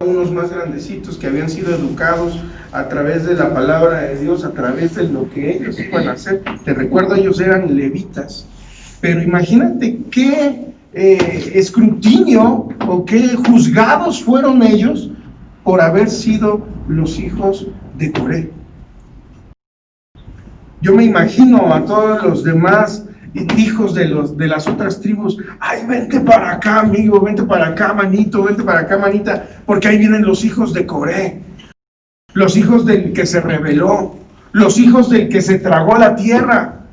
unos más grandecitos que habían sido educados a través de la palabra de Dios, a través de lo que ellos iban a hacer. Te recuerdo, ellos eran levitas, pero imagínate qué escrutinio o qué juzgados fueron ellos por haber sido los hijos de Coré. Yo me imagino a todos los demás hijos de las otras tribus: ay, vente para acá, amigo, vente para acá, manito, vente para acá, manita, porque ahí vienen los hijos de Coré, los hijos del que se rebeló, los hijos del que se tragó la tierra.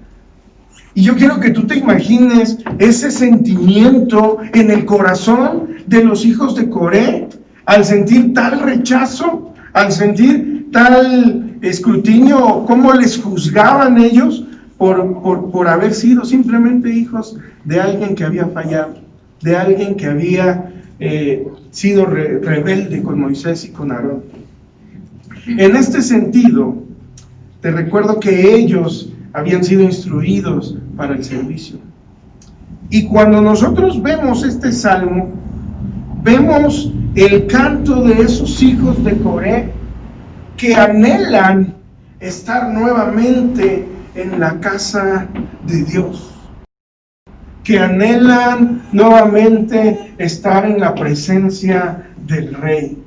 Y yo quiero que tú te imagines ese sentimiento en el corazón de los hijos de Coré, al sentir tal rechazo, al sentir tal escrutinio, cómo les juzgaban ellos por haber sido simplemente hijos de alguien que había fallado, de alguien que había sido rebelde con Moisés y con Aarón. En este sentido, te recuerdo que ellos habían sido instruidos para el servicio. Y cuando nosotros vemos este salmo, vemos el canto de esos hijos de Coré que anhelan estar nuevamente en la casa de Dios, que anhelan nuevamente estar en la presencia del Rey.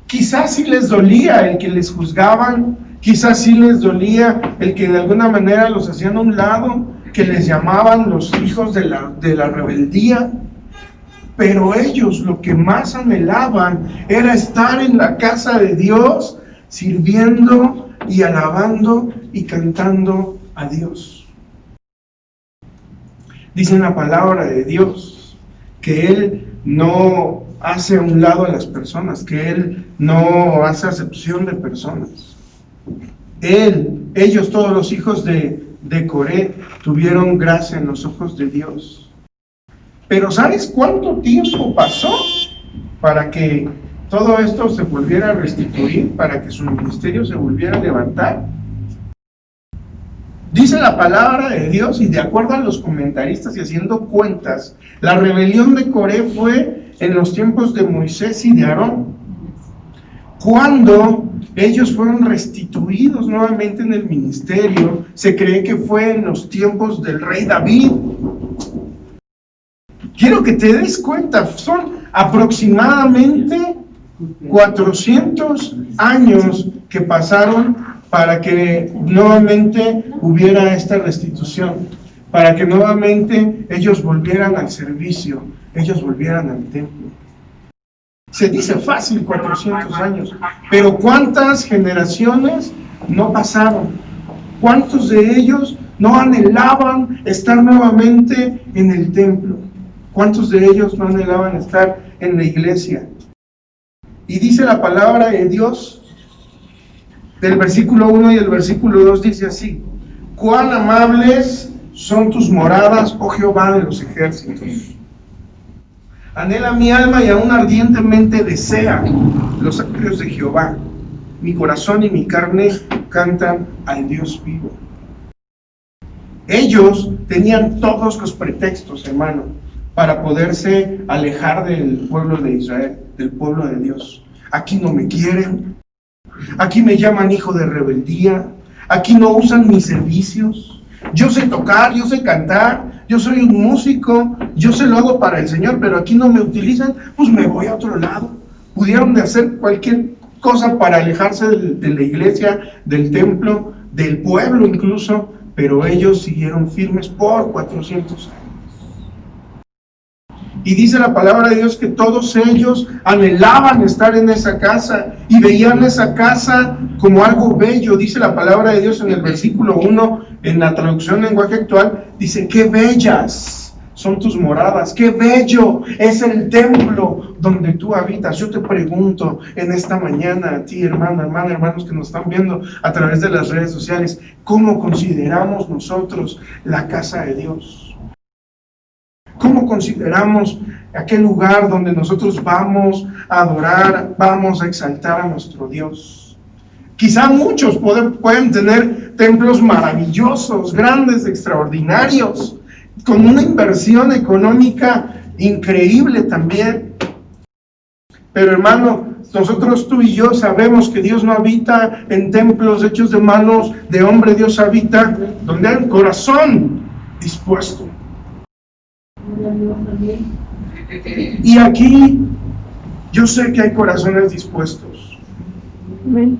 Quizás sí les dolía el que les juzgaban, quizás sí les dolía el que de alguna manera los hacían a un lado, que les llamaban los hijos de la rebeldía, pero ellos lo que más anhelaban era estar en la casa de Dios, sirviendo y alabando y cantando a Dios. Dice en la palabra de Dios que Él no hace a un lado a las personas, que Él no hace acepción de personas. Ellos, todos los hijos de Coré, tuvieron gracia en los ojos de Dios. Pero ¿sabes cuánto tiempo pasó para que todo esto se volviera a restituir, para que su ministerio se volviera a levantar? Dice la palabra de Dios, y de acuerdo a los comentaristas y haciendo cuentas, la rebelión de Coré fue en los tiempos de Moisés y de Aarón, cuando ellos fueron restituidos nuevamente en el ministerio. Se cree que fue en los tiempos del rey David. Quiero que te des cuenta, son aproximadamente 400 años que pasaron para que nuevamente hubiera esta restitución, para que nuevamente ellos volvieran al servicio, ellos volvieran al templo. Se dice fácil 400 años, pero ¿cuántas generaciones no pasaron? ¿Cuántos de ellos no anhelaban estar nuevamente en el templo? ¿Cuántos de ellos no anhelaban estar en la iglesia? Y dice la palabra de Dios, del versículo 1 y el versículo 2, dice así: cuán amables son tus moradas, oh Jehová de los ejércitos. Anhela mi alma y aún ardientemente desea los atrios de Jehová. Mi corazón y mi carne cantan al Dios vivo. Ellos tenían todos los pretextos, hermano, para poderse alejar del pueblo de Israel, del pueblo de Dios. Aquí no me quieren, aquí me llaman hijo de rebeldía, aquí no usan mis servicios. Yo sé tocar, yo sé cantar, yo soy un músico, yo se lo hago para el Señor, pero aquí no me utilizan, pues me voy a otro lado. Pudieron de hacer cualquier cosa para alejarse de la iglesia, del templo, del pueblo incluso, pero ellos siguieron firmes por 400 años. Y dice la palabra de Dios que todos ellos anhelaban estar en esa casa y veían esa casa como algo bello. Dice la palabra de Dios en el versículo 1, en la traducción lenguaje actual, dice: qué bellas son tus moradas, qué bello es el templo donde tú habitas. Yo te pregunto en esta mañana a ti, hermanos que nos están viendo a través de las redes sociales, ¿cómo consideramos nosotros la casa de Dios? ¿Cómo consideramos aquel lugar donde nosotros vamos a adorar, vamos a exaltar a nuestro Dios? Quizá muchos pueden tener templos maravillosos, grandes, extraordinarios, con una inversión económica increíble también. Pero hermano, nosotros tú y yo sabemos que Dios no habita en templos hechos de manos de hombre. Dios habita donde hay un corazón dispuesto. Y aquí yo sé que hay corazones dispuestos. Amén.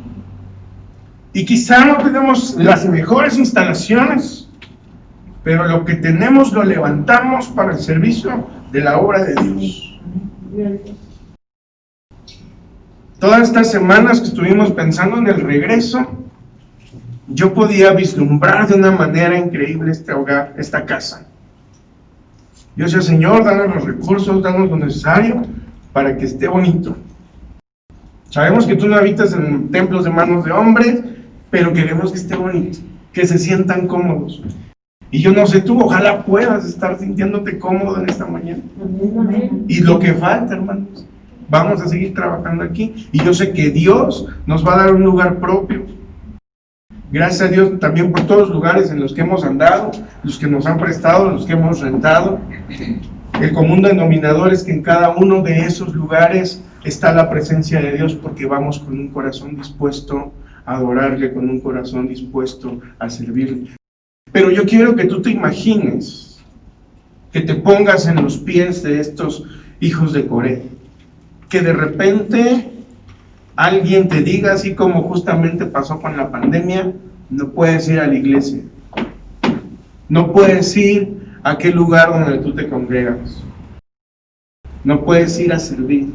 Y quizá no tenemos las mejores instalaciones, pero lo que tenemos lo levantamos para el servicio de la obra de Dios. Todas estas semanas que estuvimos pensando en el regreso, yo podía vislumbrar de una manera increíble este hogar, esta casa. Yo decía, Señor, danos los recursos, danos lo necesario para que esté bonito. Sabemos que tú no habitas en templos de manos de hombres, pero queremos que esté bonito, que se sientan cómodos. Y yo no sé tú, ojalá puedas estar sintiéndote cómodo en esta mañana. Y lo que falta, hermanos, vamos a seguir trabajando aquí. Y yo sé que Dios nos va a dar un lugar propio. Gracias a Dios también por todos los lugares en los que hemos andado, los que nos han prestado, los que hemos rentado. El común denominador es que en cada uno de esos lugares está la presencia de Dios, porque vamos con un corazón dispuesto a adorarle, con un corazón dispuesto a servirle. Pero yo quiero que tú te imagines, que te pongas en los pies de estos hijos de Coré, que de repente alguien te diga, así como justamente pasó con la pandemia, no puedes ir a la iglesia, no puedes ir a aquel lugar donde tú te congregas, no puedes ir a servir,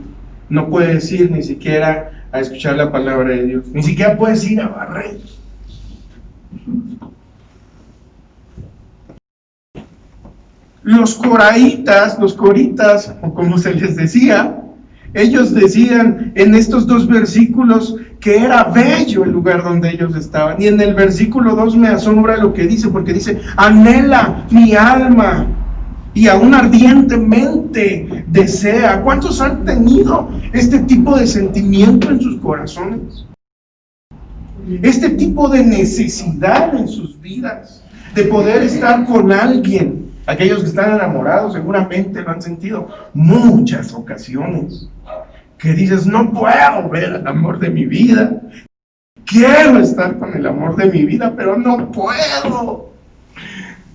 no puedes ir ni siquiera a escuchar la palabra de Dios, ni siquiera puedes ir a barrer. Los coraitas, los coritas, o como se les decía, ellos decían en estos dos versículos que era bello el lugar donde ellos estaban. Y en el versículo 2 me asombra lo que dice, porque dice, anhela mi alma y aún ardientemente desea. ¿Cuántos han tenido este tipo de sentimiento en sus corazones? Este tipo de necesidad en sus vidas, de poder estar con alguien. Aquellos que están enamorados seguramente lo han sentido muchas ocasiones, que dices, no puedo ver el amor de mi vida, quiero estar con el amor de mi vida, pero no puedo,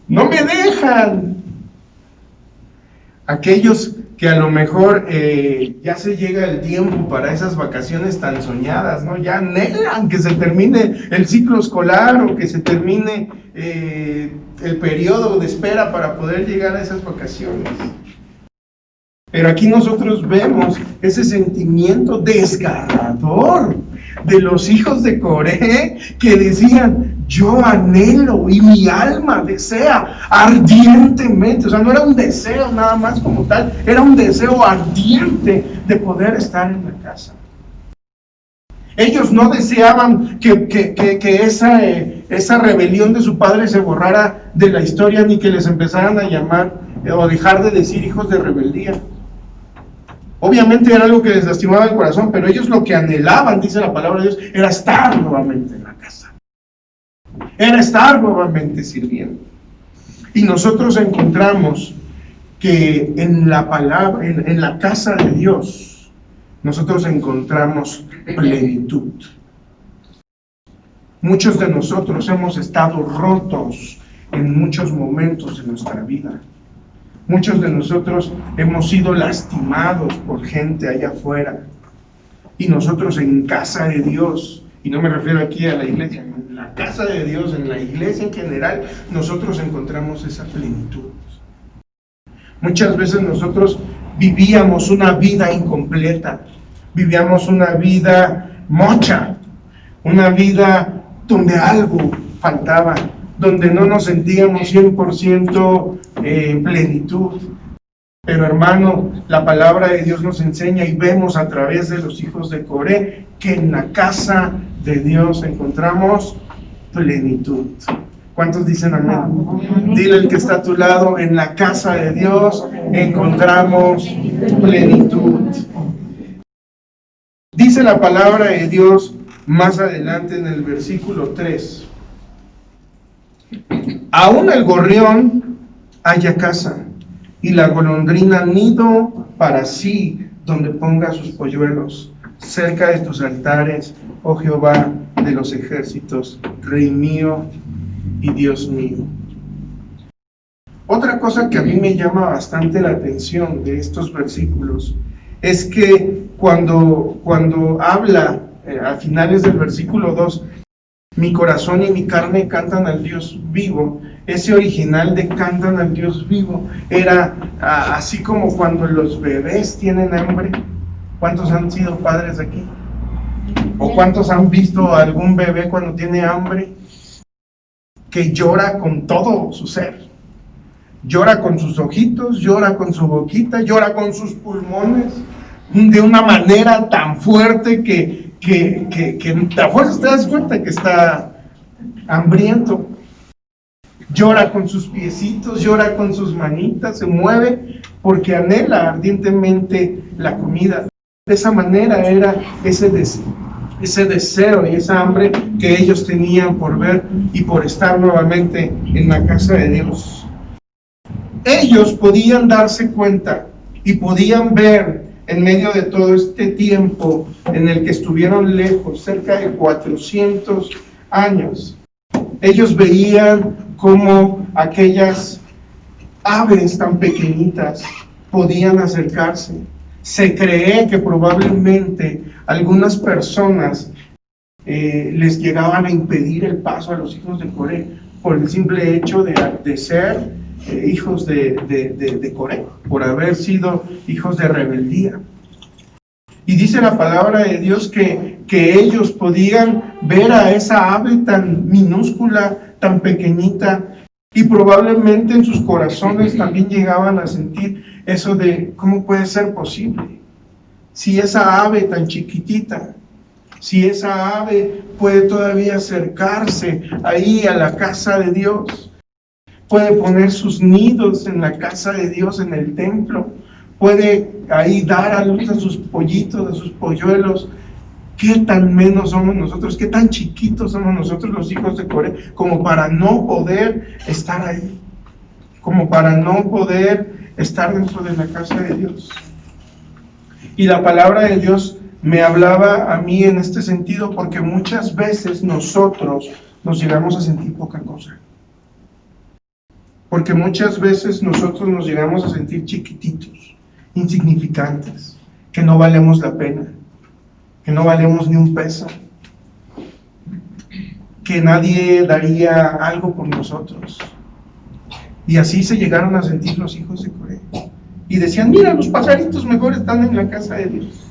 no me dejan. Aquellos que a lo mejor ya se llega el tiempo para esas vacaciones tan soñadas, ¿no? Ya anhelan que se termine el ciclo escolar o que se termine el periodo de espera para poder llegar a esas vacaciones. Pero aquí nosotros vemos ese sentimiento desgarrador de los hijos de Coré, que decían, yo anhelo y mi alma desea ardientemente. O sea, no era un deseo nada más como tal, era un deseo ardiente de poder estar en la casa. Ellos no deseaban que esa rebelión de su padre se borrara de la historia, ni que les empezaran a llamar o dejar de decir hijos de rebeldía. Obviamente era algo que les lastimaba el corazón, pero ellos lo que anhelaban, dice la palabra de Dios, era estar nuevamente en la casa. Era estar nuevamente sirviendo. Y nosotros encontramos que en la palabra, en la casa de Dios, nosotros encontramos plenitud. Muchos de nosotros hemos estado rotos en muchos momentos de nuestra vida. Muchos de nosotros hemos sido lastimados por gente allá afuera. Y nosotros en casa de Dios, y no me refiero aquí a la iglesia, en la casa de Dios, en la iglesia en general, nosotros encontramos esa plenitud. Muchas veces nosotros vivíamos una vida incompleta, vivíamos una vida mocha, una vida donde algo faltaba, donde no nos sentíamos 100% en plenitud. Pero hermano, la palabra de Dios nos enseña y vemos a través de los hijos de Coré que en la casa de Dios encontramos plenitud. ¿Cuántos dicen amén? Dile al que está a tu lado, en la casa de Dios encontramos plenitud. Dice la palabra de Dios más adelante en el versículo 3. Aún el gorrión halla casa y la golondrina nido para sí donde ponga sus polluelos, cerca de tus altares, oh Jehová de los ejércitos, Rey mío y Dios mío. Otra cosa que a mí me llama bastante la atención de estos versículos es que cuando habla a finales del versículo 2, mi corazón y mi carne cantan al Dios vivo. Ese original de cantan al Dios vivo era así como cuando los bebés tienen hambre. ¿Cuántos han sido padres aquí? ¿O cuántos han visto a algún bebé cuando tiene hambre? Que llora con todo su ser. Llora con sus ojitos, llora con su boquita, llora con sus pulmones, de una manera tan fuerte que a fuerza te das cuenta que está hambriento. Llora con sus piecitos, llora con sus manitas, se mueve porque anhela ardientemente la comida. De esa manera era ese deseo y esa hambre que ellos tenían por ver y por estar nuevamente en la casa de Dios. Ellos podían darse cuenta y podían ver en medio de todo este tiempo en el que estuvieron lejos, cerca de 400 años. Ellos veían cómo aquellas aves tan pequeñitas podían acercarse. Se cree que probablemente algunas personas les llegaban a impedir el paso a los hijos de Coré por el simple hecho de ser hijos de Coré, por haber sido hijos de rebeldía. Y dice la palabra de Dios que ellos podían ver a esa ave tan minúscula, tan pequeñita, y probablemente en sus corazones también llegaban a sentir eso de ¿cómo puede ser posible? Si esa ave tan chiquitita, si esa ave puede todavía acercarse ahí a la casa de Dios, puede poner sus nidos en la casa de Dios, en el templo, puede ahí dar a luz a sus pollitos, a sus polluelos. ¿Qué tan menos somos nosotros? ¿Qué tan chiquitos somos nosotros los hijos de Coré? Como para no poder estar ahí, como para no poder estar dentro de la casa de Dios. Y la palabra de Dios me hablaba a mí en este sentido porque muchas veces nosotros nos llegamos a sentir poca cosa. Porque muchas veces nosotros nos llegamos a sentir chiquititos, insignificantes, que no valemos la pena, que no valemos ni un peso, que nadie daría algo por nosotros. Y así se llegaron a sentir los hijos de Coré. Y decían, mira, los pajaritos mejor están en la casa de Dios.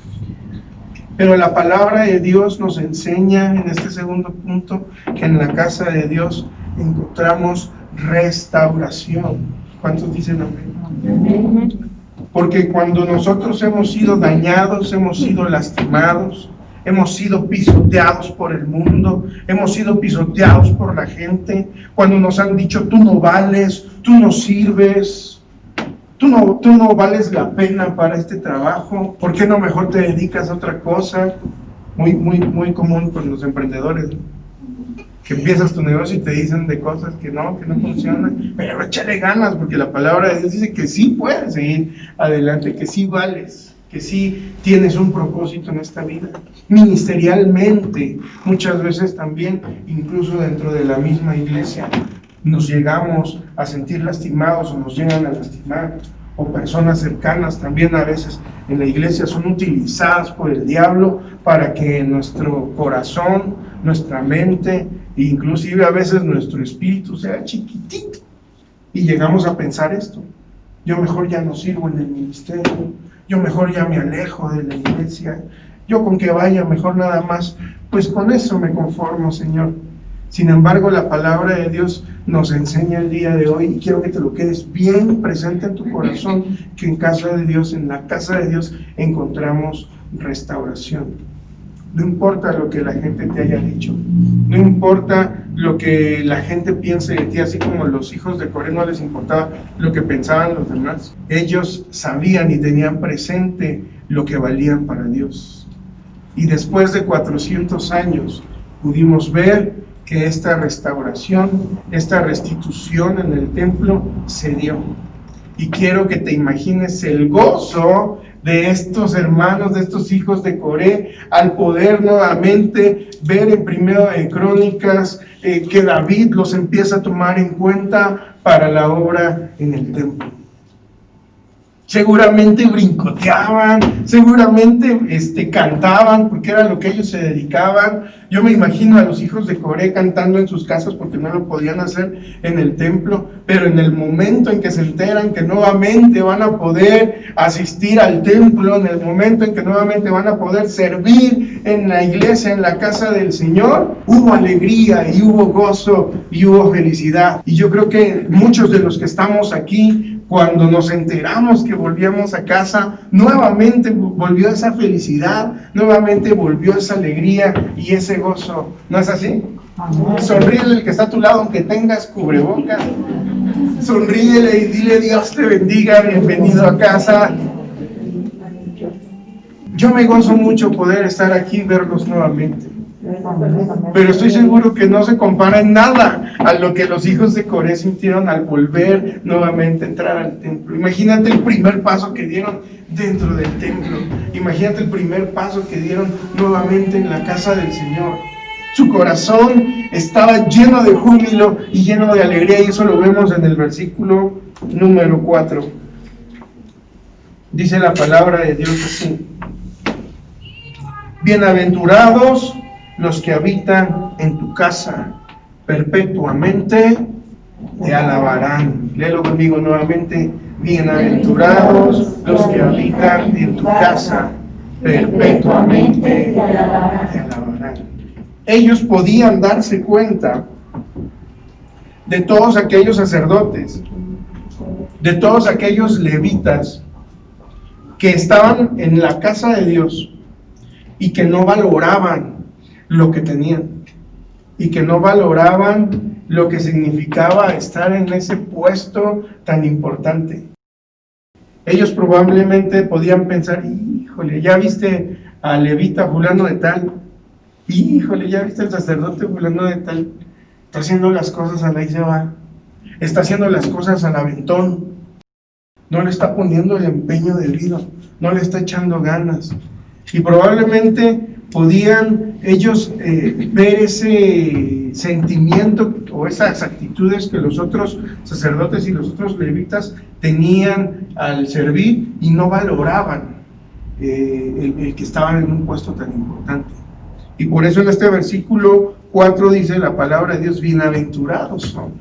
Pero la palabra de Dios nos enseña en este segundo punto que en la casa de Dios encontramos restauración. ¿Cuántos dicen amén? Porque cuando nosotros hemos sido dañados, hemos sido lastimados, hemos sido pisoteados por el mundo, hemos sido pisoteados por la gente, cuando nos han dicho tú no vales, tú no sirves, tú no vales la pena para este trabajo, ¿por qué no mejor te dedicas a otra cosa? Muy común con los emprendedores, ¿no? Que empiezas tu negocio y te dicen de cosas que no funcionan, pero échale ganas, porque la palabra de Dios dice que sí puedes seguir adelante, que sí vales, que sí tienes un propósito en esta vida. Ministerialmente, muchas veces también, incluso dentro de la misma iglesia, nos llegamos a sentir lastimados o nos llegan a lastimar, o personas cercanas también a veces en la iglesia son utilizadas por el diablo para que nuestro corazón, nuestra mente, inclusive a veces nuestro espíritu sea chiquitito y llegamos a pensar esto: yo mejor ya no sirvo en el ministerio, yo mejor ya me alejo de la iglesia, yo con que vaya mejor nada más, pues con eso me conformo, Señor. Sin embargo, la palabra de Dios nos enseña el día de hoy, y quiero que te lo quedes bien presente en tu corazón, que en casa de Dios, en la casa de Dios, encontramos restauración. No importa lo que la gente te haya dicho, no importa lo que la gente piense de ti, así como los hijos de Coré no les importaba lo que pensaban los demás. Ellos sabían y tenían presente lo que valían para Dios. Y después de 400 años pudimos ver que esta restauración, esta restitución en el templo se dio. Y quiero que te imagines el gozo de estos hermanos, de estos hijos de Coré, al poder nuevamente ver en Primero de Crónicas que David los empieza a tomar en cuenta para la obra en el templo. Seguramente brincoteaban, seguramente cantaban, porque era lo que ellos se dedicaban. Yo me imagino a los hijos de Coré cantando en sus casas porque no lo podían hacer en el templo, pero en el momento en que se enteran que nuevamente van a poder asistir al templo, en el momento en que nuevamente van a poder servir en la iglesia, en la casa del Señor, hubo alegría y hubo gozo y hubo felicidad. Y yo creo que muchos de los que estamos aquí, cuando nos enteramos que volvíamos a casa, nuevamente volvió esa felicidad, nuevamente volvió esa alegría y ese gozo. ¿No es así? Sonríele el que está a tu lado, aunque tengas cubrebocas. Sonríele y dile: Dios te bendiga, bienvenido a casa. Yo me gozo mucho poder estar aquí y verlos nuevamente. Pero estoy seguro que no se compara en nada a lo que los hijos de Coré sintieron al volver nuevamente a entrar al templo. Imagínate el primer paso que dieron dentro del templo. Imagínate el primer paso que dieron nuevamente en la casa del Señor. Su corazón estaba lleno de júbilo y lleno de alegría, y eso lo vemos en el versículo número 4. Dice la palabra de Dios así: bienaventurados los que habitan en tu casa, perpetuamente te alabarán. Léelo conmigo nuevamente: bienaventurados los que habitan en tu casa, perpetuamente te alabarán. Ellos podían darse cuenta de todos aquellos sacerdotes, de todos aquellos levitas que estaban en la casa de Dios y que no valoraban lo que tenían, y que no valoraban lo que significaba estar en ese puesto tan importante. Ellos probablemente podían pensar: híjole, ¿ya viste al levita fulano de tal? Híjole, ¿ya viste al sacerdote fulano de tal? Está haciendo las cosas a la y se va. Está haciendo las cosas al aventón. No le está poniendo el empeño debido, no le está echando ganas. Y probablemente podían ellos ver ese sentimiento o esas actitudes que los otros sacerdotes y los otros levitas tenían al servir, y no valoraban el que estaban en un puesto tan importante. Y por eso en este versículo 4 dice la palabra de Dios: bienaventurados son,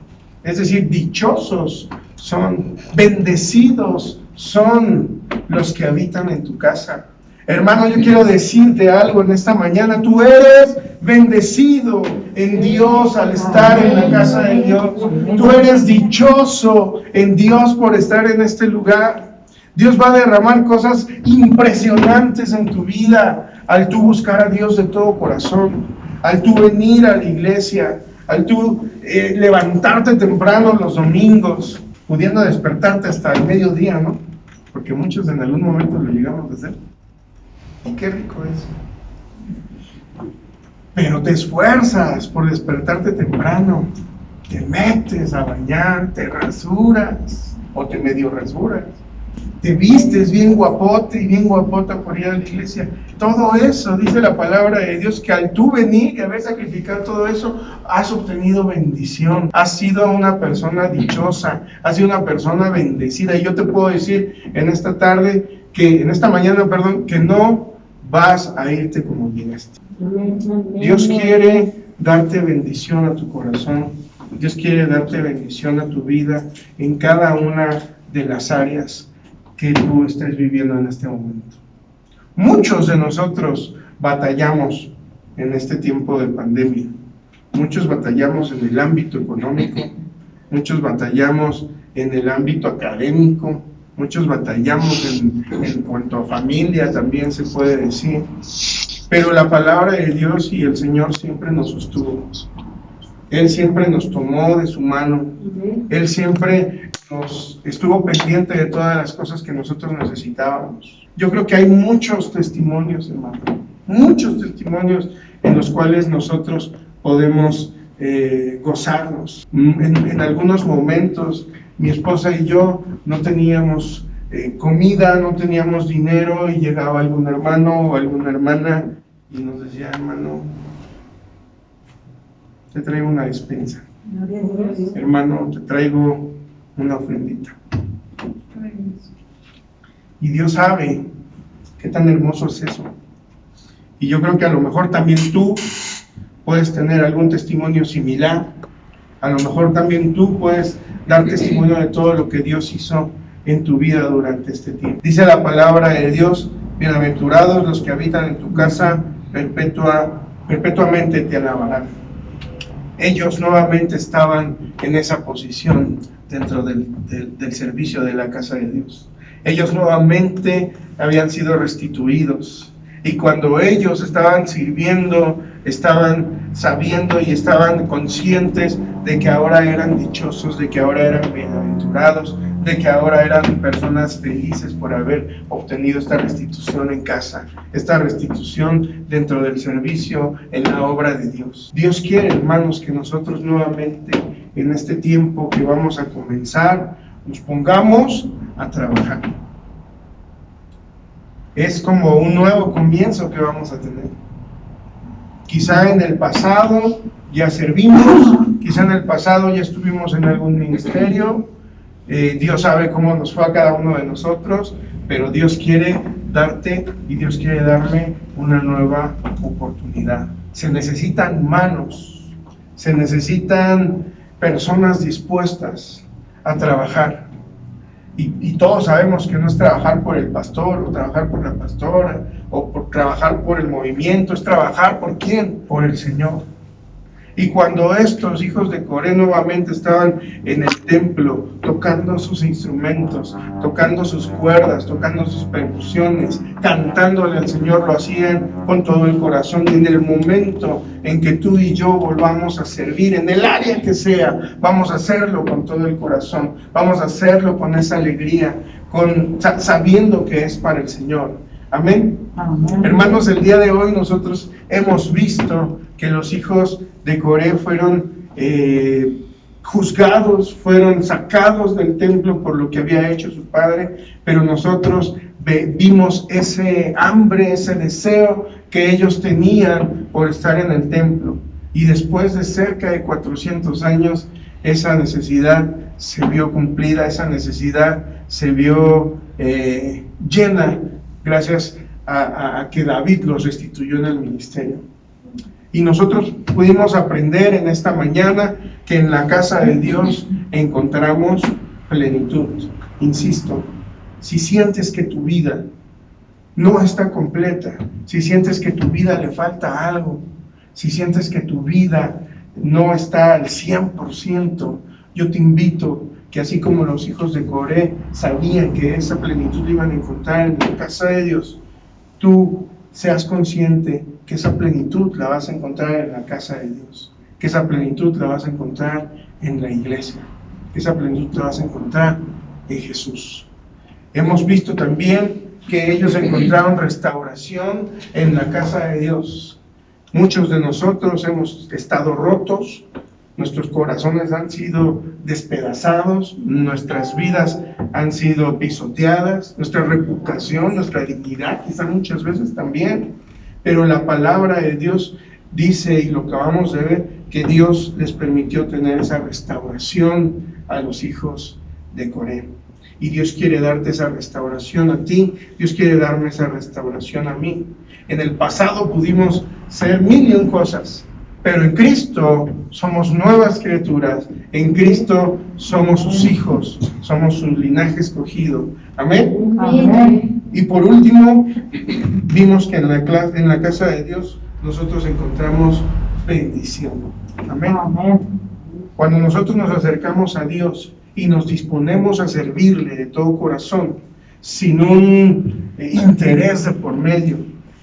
es decir, dichosos son, bendecidos son los que habitan en tu casa. Hermano, yo quiero decirte algo en esta mañana: tú eres bendecido en Dios al estar en la casa de Dios. Tú eres dichoso en Dios por estar en este lugar. Dios va a derramar cosas impresionantes en tu vida al tú buscar a Dios de todo corazón, al tú venir a la iglesia, al tú levantarte temprano los domingos, pudiendo despertarte hasta el mediodía, ¿no? Porque muchos en algún momento lo llegamos a hacer. Y qué rico es. Pero te esfuerzas por despertarte temprano, te metes a bañar, te rasuras o te medio rasuras, te vistes bien guapote y bien guapota por ir a la iglesia. Todo eso, dice la palabra de Dios, que al tú venir y haber sacrificado todo eso, has obtenido bendición, has sido una persona dichosa, has sido una persona bendecida. Y yo te puedo decir en esta mañana, que no vas a irte como llegaste. Dios quiere darte bendición a tu corazón. Dios quiere darte bendición a tu vida en cada una de las áreas que tú estés viviendo en este momento. Muchos de nosotros batallamos en este tiempo de pandemia. Muchos batallamos en el ámbito económico, muchos batallamos en el ámbito académico, muchos batallamos en cuanto a familia, también se puede decir. Pero la palabra de Dios y el Señor siempre nos sostuvo. Él siempre nos tomó de su mano. Él siempre nos estuvo pendiente de todas las cosas que nosotros necesitábamos. Yo creo que hay muchos testimonios, hermano, muchos testimonios en los cuales nosotros podemos gozarnos. En algunos momentos, mi esposa y yo no teníamos comida, no teníamos dinero y llegaba algún hermano o alguna hermana y nos decía, hermano, te traigo una despensa. Hermano, te traigo una ofrendita. Y Dios sabe qué tan hermoso es eso. Y yo creo que a lo mejor también tú puedes tener algún testimonio similar. A lo mejor también tú puedes dar testimonio de todo lo que Dios hizo en tu vida durante este tiempo. Dice la palabra de Dios, bienaventurados los que habitan en tu casa, perpetuamente te alabarán. Ellos nuevamente estaban en esa posición dentro del servicio de la casa de Dios. Ellos nuevamente habían sido restituidos. Y cuando ellos estaban sirviendo, estaban sabiendo y estaban conscientes de que ahora eran dichosos, de que ahora eran bienaventurados, de que ahora eran personas felices por haber obtenido esta restitución en casa, esta restitución dentro del servicio en la obra de Dios. Dios quiere, hermanos, que nosotros nuevamente en este tiempo que vamos a comenzar, nos pongamos a trabajar. Es como un nuevo comienzo que vamos a tener. Quizá en el pasado ya servimos, quizá en el pasado ya estuvimos en algún ministerio, Dios sabe cómo nos fue a cada uno de nosotros, pero Dios quiere darte y Dios quiere darme una nueva oportunidad. Se necesitan manos, se necesitan personas dispuestas a trabajar. Y todos sabemos que no es trabajar por el pastor o trabajar por la pastora o por trabajar por el movimiento, es trabajar por ¿quién? Por el Señor. Y cuando estos hijos de Coré nuevamente estaban en el templo tocando sus instrumentos, tocando sus cuerdas, tocando sus percusiones, cantándole al Señor, lo hacían con todo el corazón. Y en el momento en que tú y yo volvamos a servir, en el área que sea, vamos a hacerlo con todo el corazón, vamos a hacerlo con esa alegría, sabiendo que es para el Señor. Amén. Amén. Hermanos, el día de hoy nosotros hemos visto que los hijos de Coré fueron juzgados, fueron sacados del templo por lo que había hecho su padre, pero nosotros vimos ese hambre, ese deseo que ellos tenían por estar en el templo. Y después de cerca de 400 años, esa necesidad se vio cumplida, esa necesidad se vio llena gracias a que David los restituyó en el ministerio. Y nosotros pudimos aprender en esta mañana que en la casa de Dios encontramos plenitud. Insisto, si sientes que tu vida no está completa, si sientes que tu vida le falta algo, si sientes que tu vida no está al 100%, yo te invito que así como los hijos de Coré sabían que esa plenitud iban a encontrar en la casa de Dios, tú seas consciente que esa plenitud la vas a encontrar en la casa de Dios, que esa plenitud la vas a encontrar en la iglesia, que esa plenitud la vas a encontrar en Jesús. Hemos visto también que ellos encontraron restauración en la casa de Dios. Muchos de nosotros hemos estado rotos, nuestros corazones han sido despedazados, nuestras vidas han sido pisoteadas, nuestra reputación, nuestra dignidad, quizá muchas veces también. Pero la palabra de Dios dice, y lo acabamos de ver, que Dios les permitió tener esa restauración a los hijos de Coré. Y Dios quiere darte esa restauración a ti, Dios quiere darme esa restauración a mí. En el pasado pudimos ser mil y un cosas, pero en Cristo somos nuevas criaturas, en Cristo somos sus hijos, somos su linaje escogido. Amén. Amén. Y por último, vimos que en la casa de Dios nosotros encontramos bendición. Amén. Amén. Cuando nosotros nos acercamos a Dios y nos disponemos a servirle de todo corazón, sin un interés de por medio,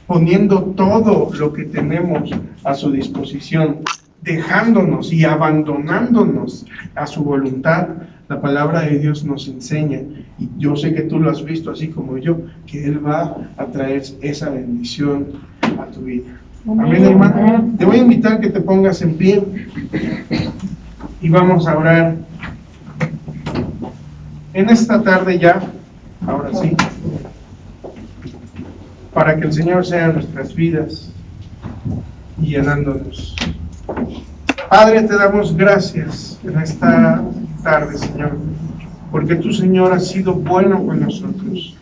poniendo todo lo que tenemos a su disposición, dejándonos y abandonándonos a su voluntad, la palabra de Dios nos enseña, y yo sé que tú lo has visto así como yo, que Él va a traer esa bendición a tu vida. Amén, hermano. Te voy a invitar que te pongas en pie y vamos a orar. En esta tarde ya Ahora sí, para que el Señor sea en nuestras vidas y llenándonos. Padre, te damos gracias en esta tarde, Señor, porque tú, Señor, has sido bueno con nosotros,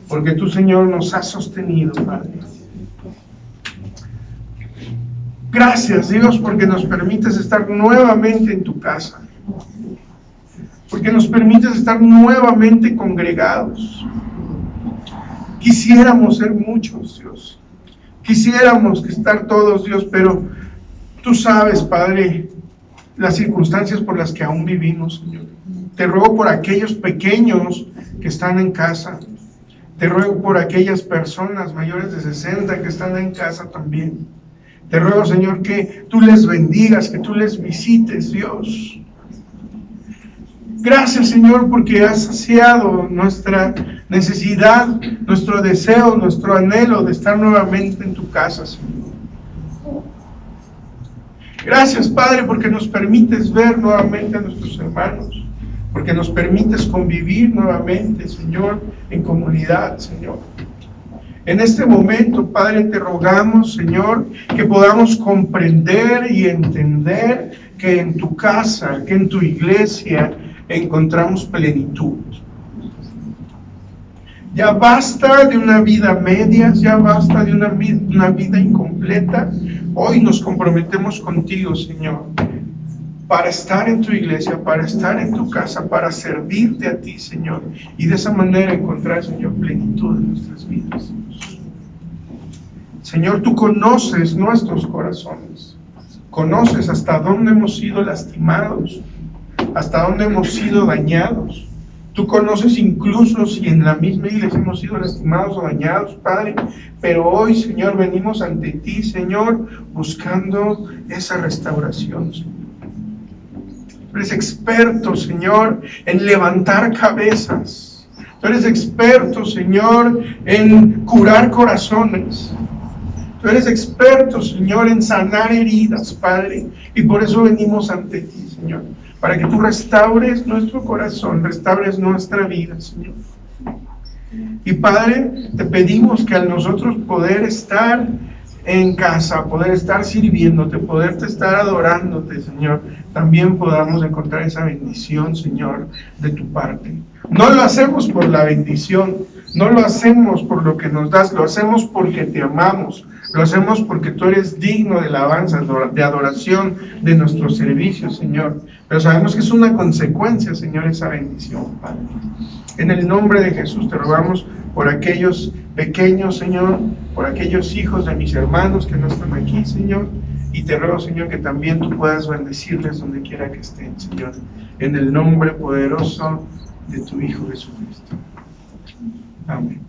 porque tú, Señor, nos has sostenido, Padre. Gracias, Dios, porque nos permites estar nuevamente en tu casa, porque nos permites estar nuevamente congregados. Quisiéramos ser muchos, Dios, quisiéramos estar todos, Dios, pero tú sabes, Padre, las circunstancias por las que aún vivimos, Señor. Te ruego por aquellos pequeños que están en casa, te ruego por aquellas personas mayores de 60 que están en casa también. Te ruego, Señor, que tú les bendigas, que tú les visites, Dios. Gracias, Señor, porque has saciado nuestra necesidad, nuestro deseo, nuestro anhelo de estar nuevamente en tu casa, Señor. Gracias, Padre, porque nos permites ver nuevamente a nuestros hermanos, porque nos permites convivir nuevamente, Señor, en comunidad, Señor. En este momento, Padre, te rogamos, Señor, que podamos comprender y entender que en tu casa, que en tu iglesia encontramos plenitud. Ya basta de una vida media, ya basta de una vida incompleta. Hoy nos comprometemos contigo, Señor, para estar en tu iglesia, para estar en tu casa, para servirte a ti, Señor, y de esa manera encontrar, Señor, plenitud en nuestras vidas. Señor, tú conoces nuestros corazones, conoces hasta dónde hemos sido lastimados, hasta dónde hemos sido dañados. Tú conoces incluso si en la misma iglesia hemos sido lastimados o dañados, Padre. Pero hoy, Señor, venimos ante ti, Señor, buscando esa restauración, Señor. Tú eres experto, Señor, en levantar cabezas. Tú eres experto, Señor, en curar corazones. Tú eres experto, Señor, en sanar heridas, Padre. Y por eso venimos ante ti, Señor, para que tú restaures nuestro corazón, restaures nuestra vida, Señor. Y Padre, te pedimos que al nosotros poder estar en casa, poder estar sirviéndote, poderte estar adorándote, Señor, también podamos encontrar esa bendición, Señor, de tu parte. No lo hacemos por la bendición, no lo hacemos por lo que nos das, lo hacemos porque te amamos, lo hacemos porque tú eres digno de alabanza, de adoración, de nuestro servicio, Señor. Pero sabemos que es una consecuencia, Señor, esa bendición, Padre. En el nombre de Jesús te rogamos por aquellos pequeños, Señor, por aquellos hijos de mis hermanos que no están aquí, Señor. Y te ruego, Señor, que también tú puedas bendecirles donde quiera que estén, Señor. En el nombre poderoso de tu Hijo Jesucristo. Amén.